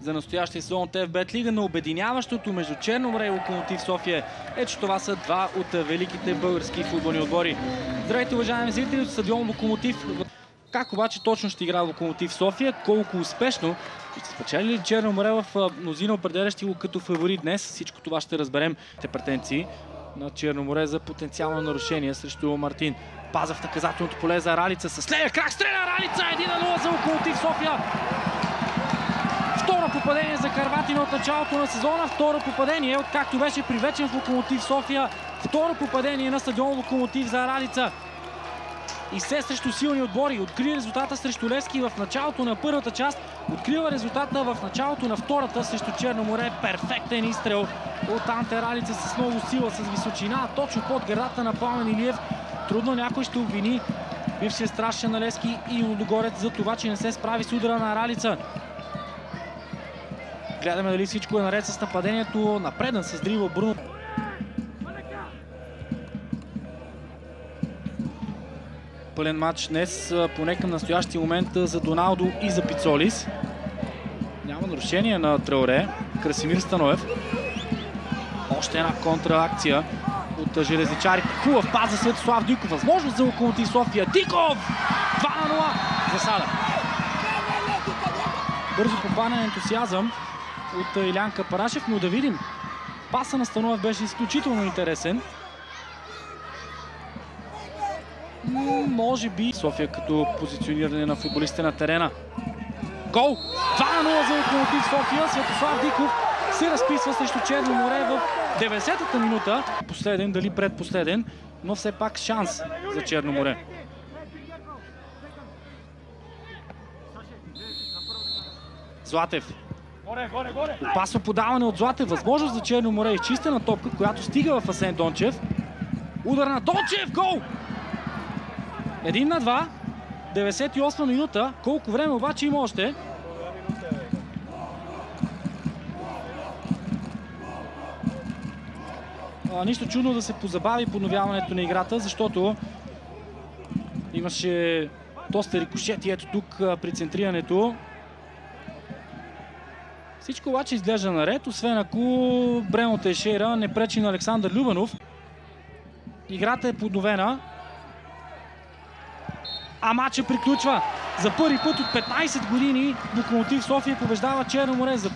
за настоящия сезон от ФБ Лига, но обединяващото между Черно море и Локомотив София е, че това са два от великите български футболни отбори. Здравейте, уважаеми зрители от стадион Локомотив. Как обаче точно ще играе Локомотив София, колко успешно ще спечели ли Черно море в мнозина, определящи го като фаворит днес? Всичко това ще разберем. Те претенции на Черно море за потенциално нарушение срещу Мартин. Паза в наказателното поле за Ралица. С левия крак стреля Ралица! 1-0 за Локомотив София. Второ попадение за Карватина от началото на сезона. Второ попадение, откакто беше привлечен в Локомотив София. Второ попадение на стадион Локомотив за Ралица. И все срещу силни отбори. Открива резултата срещу Левски в началото на първата част. Открива резултата в началото на втората срещу Черно море. Перфектен изстрел от Анте Ралица с много сила, с височина. Точно под гърдата на Пламен Илиев. Трудно някой ще обвини бившия страшен на Левски и Лудогорец за това, че не се справи с удара на Ралица. Гледаме дали всичко е наред с нападението. Напредна с дрибъл Бруно. Пълен матч днес, поне към настоящия момент, за Доналдо и за Пицолис. Няма нарушение на Траоре. Красимир Станоев. Още една контраакция от железничарите. Хубав пас за Светослав Диков. Възможност за Локомотив София. Диков! 2-0 за Сада. Бързо попаден ентусиазъм от Илян Капарашев, но да видим. Паса на Станоев беше изключително интересен. Може би София като позициониране на футболистите на терена. Гол! 2-0 за Локомотив София. Светослав Диков се разписва срещу Черно море в 90-та минута. Последен, дали предпоследен, но все пак шанс за Черно море. Златев. Опасно подаване от Златев. Възможност за Черно море. Изчистена топка, която стига в Асен Дончев. Удар на Дончев! Гол! 1-2. 98 минута. Колко време обаче има още? Нищо чудно да се позабави подновяването на играта, защото имаше доста рикошети ето тук при центрирането. Всичко обаче изглежда наред, освен ако Брено Тейшейра не пречи на Александър Любенов. Играта е подновена. А матчът приключва. За първи път от 15 години Локомотив София побеждава Черно море. За